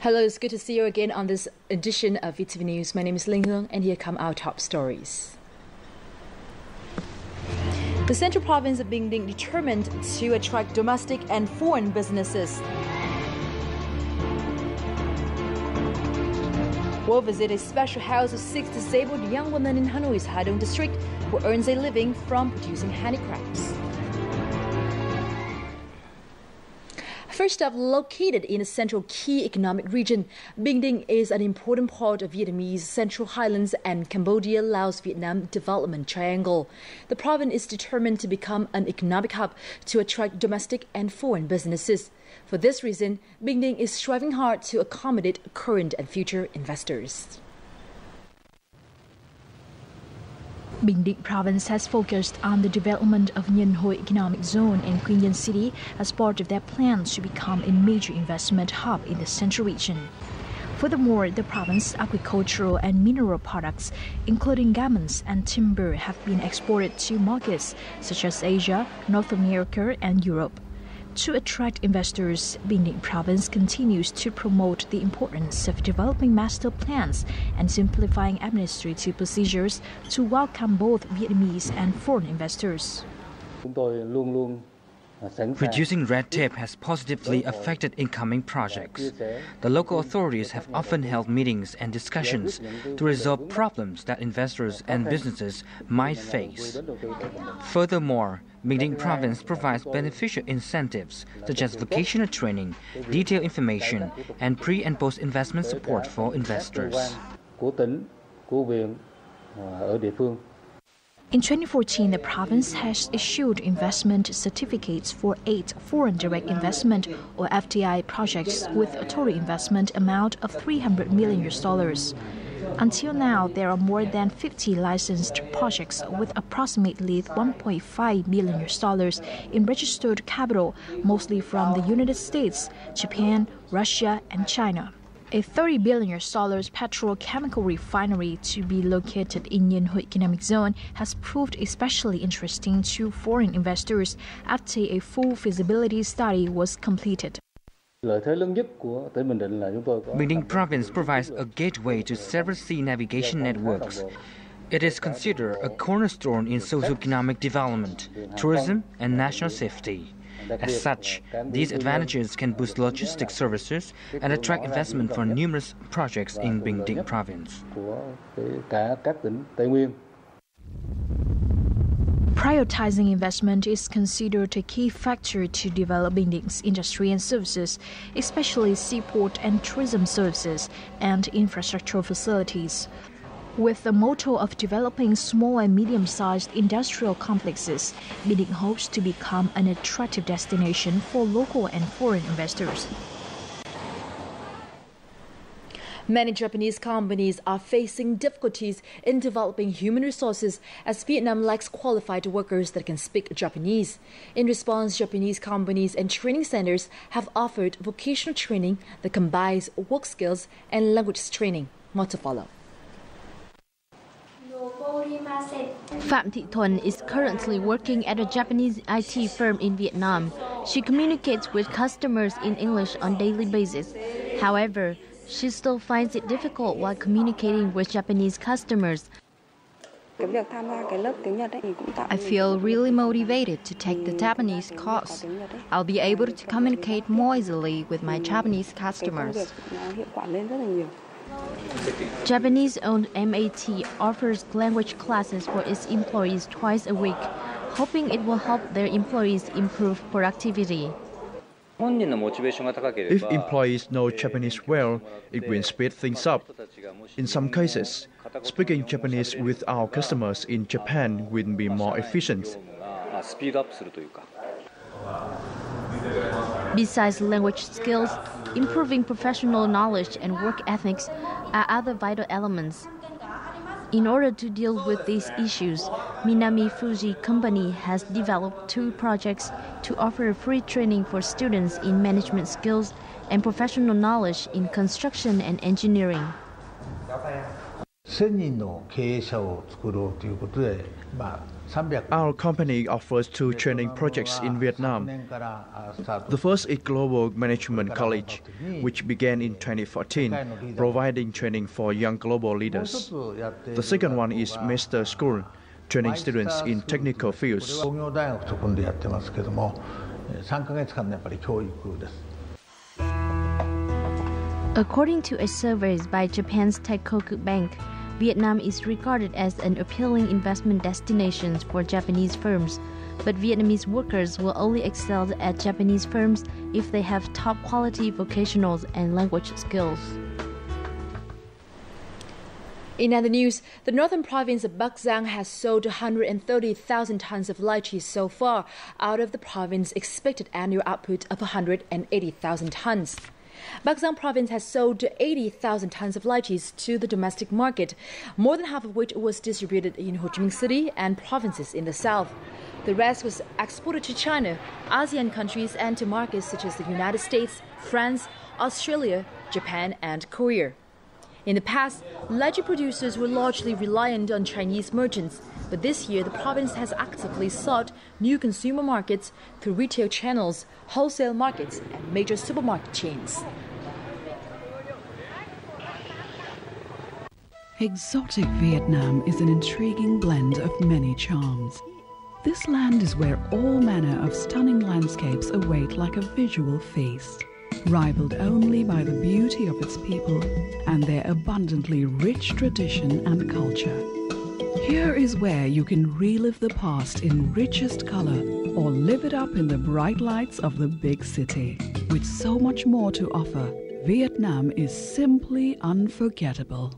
Hello, it's good to see you again on this edition of VTV News. My name is Ling Hung, and here come our top stories. The Central Province of Binh Dinh determined to attract domestic and foreign businesses. We'll visit a special house of 6 disabled young women in Hanoi's Ha Dong district who earns a living from producing handicrafts. First up, located in a central key economic region, Binh Dinh is an important part of Vietnamese Central Highlands and Cambodia-Laos-Vietnam development triangle. The province is determined to become an economic hub to attract domestic and foreign businesses. For this reason, Binh Dinh is striving hard to accommodate current and future investors. Binh Dinh province has focused on the development of Nhân Hoi Economic Zone in Quy Nhơn City as part of their plans to become a major investment hub in the central region. Furthermore, the province's agricultural and mineral products, including garments and timber, have been exported to markets such as Asia, North America, and Europe. To attract investors, Binh Dinh province continues to promote the importance of developing master plans and simplifying administrative procedures to welcome both Vietnamese and foreign investors. Reducing red tape has positively affected incoming projects. The local authorities have often held meetings and discussions to resolve problems that investors and businesses might face. Furthermore, Binh Dinh province provides beneficial incentives such as vocational training, detailed information, and pre- and post-investment support for investors. In 2014, the province has issued investment certificates for 8 foreign direct investment or FDI projects with a total investment amount of $300 million. Until now, there are more than 50 licensed projects with approximately $1.5 million in registered capital, mostly from the United States, Japan, Russia, and China. A $30 billion petrochemical refinery to be located in Nhân Hoi Economic Zone has proved especially interesting to foreign investors after a full feasibility study was completed. Binh Dinh province provides a gateway to several sea navigation networks. It is considered a cornerstone in socio-economic development, tourism, and national safety. As such, these advantages can boost logistic services and attract investment for numerous projects in Binh Dinh province. Prioritizing investment is considered a key factor to develop Binh Ding's industry and services, especially seaport and tourism services and infrastructure facilities. With the motto of developing small and medium-sized industrial complexes, Binh Dinh hopes to become an attractive destination for local and foreign investors. Many Japanese companies are facing difficulties in developing human resources as Vietnam lacks qualified workers that can speak Japanese. In response, Japanese companies and training centers have offered vocational training that combines work skills and language training. More to follow. Phạm Thị Thuần is currently working at a Japanese IT firm in Vietnam. She communicates with customers in English on daily basis. However, she still finds it difficult while communicating with Japanese customers. I feel really motivated to take the Japanese course. I'll be able to communicate more easily with my Japanese customers. Japanese-owned MAT offers language classes for its employees twice a week, hoping it will help their employees improve productivity. If employees know Japanese well, it will speed things up. In some cases, speaking Japanese with our customers in Japan will be more efficient. Besides language skills, improving professional knowledge and work ethics are other vital elements. In order to deal with these issues, Minami Fuji Company has developed 2 projects to offer free training for students in management skills and professional knowledge in construction and engineering. Our company offers 2 training projects in Vietnam. The first is Global Management College, which began in 2014, providing training for young global leaders. The second one is Master School, training students in technical fields. According to a survey by Japan's Taikoku Bank, Vietnam is regarded as an appealing investment destination for Japanese firms, but Vietnamese workers will only excel at Japanese firms if they have top-quality vocationals and language skills. In other news, the northern province of Bắc Giang has sold 130,000 tons of lychees so far, out of the province's expected annual output of 180,000 tons. Bắc Giang province has sold 80,000 tons of lychees to the domestic market, more than half of which was distributed in Ho Chi Minh City and provinces in the south. The rest was exported to China, ASEAN countries, and to markets such as the United States, France, Australia, Japan, and Korea. In the past, lychee producers were largely reliant on Chinese merchants, but this year the province has actively sought new consumer markets through retail channels, wholesale markets, and major supermarket chains. Exotic Vietnam is an intriguing blend of many charms. This land is where all manner of stunning landscapes await like a visual feast, rivaled only by the beauty of its people and their abundantly rich tradition and culture. Here is where you can relive the past in richest color or live it up in the bright lights of the big city. With so much more to offer, Vietnam is simply unforgettable.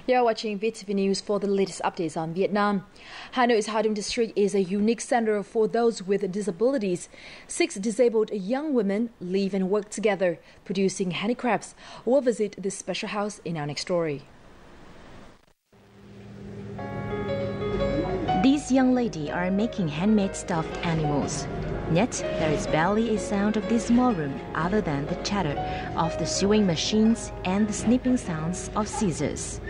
You're watching VTV News for the latest updates on Vietnam. Hanoi's Ha Dung district is a unique center for those with disabilities. 6 disabled young women live and work together, producing handicrafts. We'll visit this special house in our next story. These young ladies are making handmade stuffed animals. Yet, there is barely a sound of this small room other than the chatter of the sewing machines and the snipping sounds of scissors.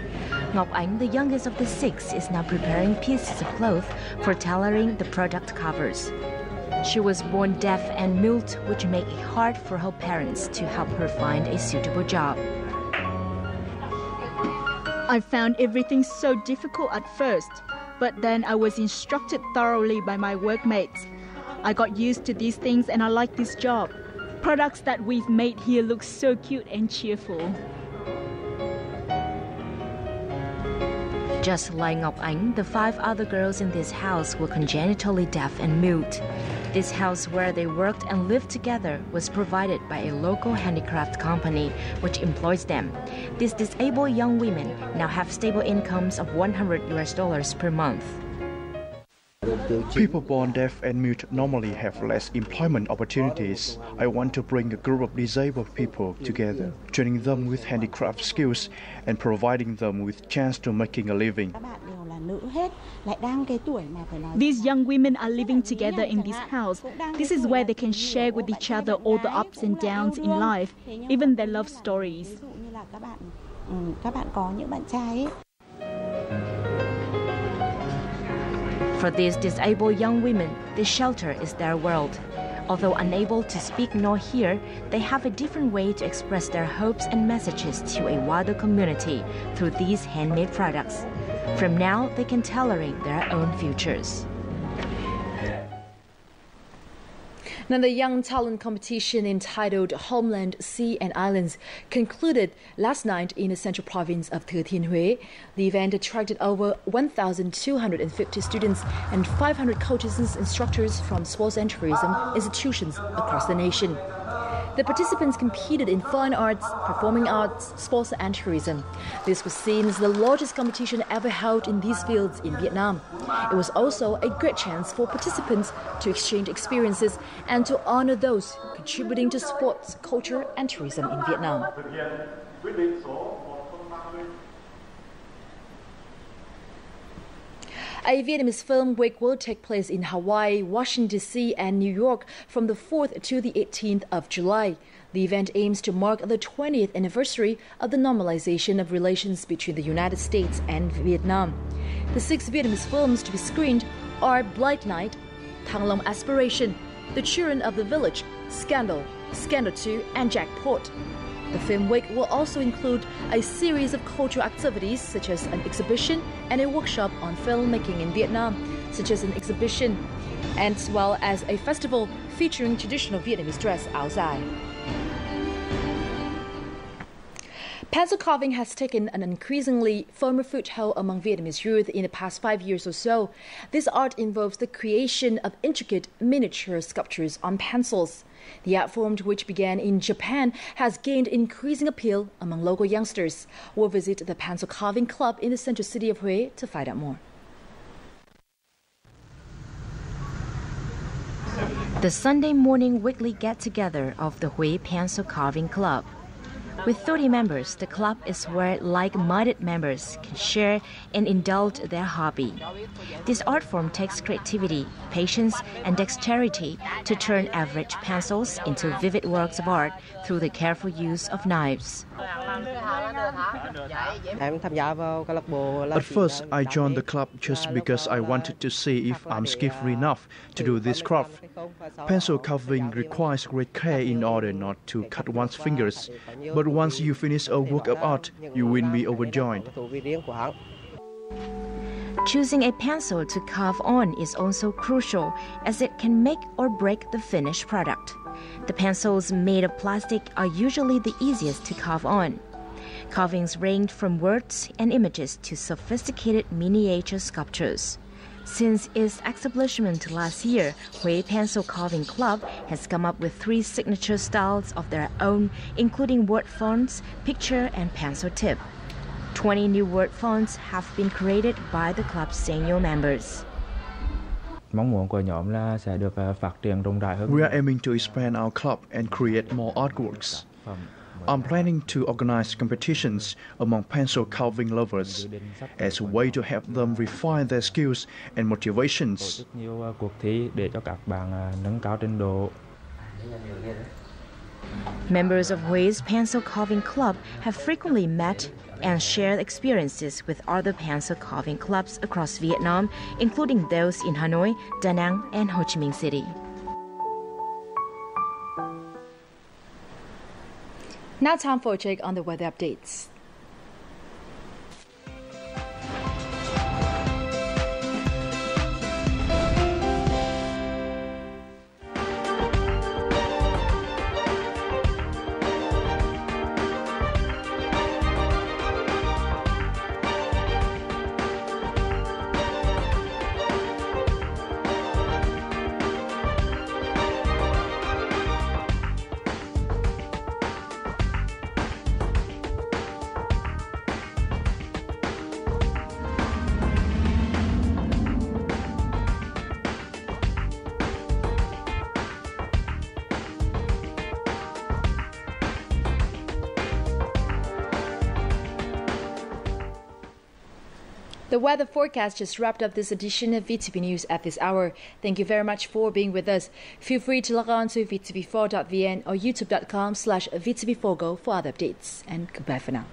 Ngọc Ánh, the youngest of the 6, is now preparing pieces of cloth for tailoring the product covers. She was born deaf and mute, which made it hard for her parents to help her find a suitable job. I found everything so difficult at first, but then I was instructed thoroughly by my workmates. I got used to these things and I like this job. Products that we've made here look so cute and cheerful. Just like Ngọc Ánh, the 5 other girls in this house were congenitally deaf and mute. This house where they worked and lived together was provided by a local handicraft company, which employs them. These disabled young women now have stable incomes of $100 per month. People born deaf and mute normally have less employment opportunities. I want to bring a group of disabled people together, training them with handicraft skills and providing them with chance to making a living. These young women are living together in this house. This is where they can share with each other all the ups and downs in life, even their love stories. For these disabled young women, the shelter is their world. Although unable to speak nor hear, they have a different way to express their hopes and messages to a wider community through these handmade products. From now, they can tailor their own futures. Now, the Young Talent competition entitled Homeland, Sea and Islands concluded last night in the central province of Thừa Thiên Huế. The event attracted over 1,250 students and 500 coaches and instructors from sports and tourism institutions across the nation. The participants competed in fine arts, performing arts, sports and tourism. This was seen as the largest competition ever held in these fields in Vietnam. It was also a great chance for participants to exchange experiences and to honor those contributing to sports, culture and tourism in Vietnam. A Vietnamese film week will take place in Hawaii, Washington, D.C. and New York from the 4th to the 18th of July. The event aims to mark the 20th anniversary of the normalization of relations between the United States and Vietnam. The 6 Vietnamese films to be screened are Blight Night, Thăng Long Aspiration, The Children of the Village, Scandal, Scandal 2, and Jackpot. The film week will also include a series of cultural activities such as an exhibition and a workshop on filmmaking in Vietnam, such as an exhibition, as well as a festival featuring traditional Vietnamese dress áo dài. Pencil carving has taken an increasingly firmer foothold among Vietnamese youth in the past 5 years or so. This art involves the creation of intricate miniature sculptures on pencils. The art form, which began in Japan, has gained increasing appeal among local youngsters. We'll visit the Pencil Carving Club in the central city of Hue to find out more. The Sunday morning weekly get-together of the Hue Pencil Carving Club. With 30 members, the club is where like-minded members can share and indulge their hobby. This art form takes creativity, patience, and dexterity to turn average pencils into vivid works of art through the careful use of knives. At first, I joined the club just because I wanted to see if I'm skillful enough to do this craft. Pencil carving requires great care in order not to cut one's fingers, but once you finish a work of art, you will be overjoyed. Choosing a pencil to carve on is also crucial, as it can make or break the finished product. The pencils made of plastic are usually the easiest to carve on. Carvings range from words and images to sophisticated miniature sculptures. Since its establishment last year, Hue Pencil Carving Club has come up with 3 signature styles of their own, including word fonts, picture, and pencil tip. 20 new word fonts have been created by the club's senior members. We are aiming to expand our club and create more artworks. I'm planning to organize competitions among pencil carving lovers as a way to help them refine their skills and motivations. Members of Hue's Pencil Carving Club have frequently met and shared experiences with other pencil carving clubs across Vietnam, including those in Hanoi, Da Nang, and Ho Chi Minh City. Now time for a check on the weather updates. The weather forecast just wrapped up this edition of VTV News at this hour. Thank you very much for being with us. Feel free to log on to vtv4.vn or youtube.com/vtv4go for other updates. And goodbye for now.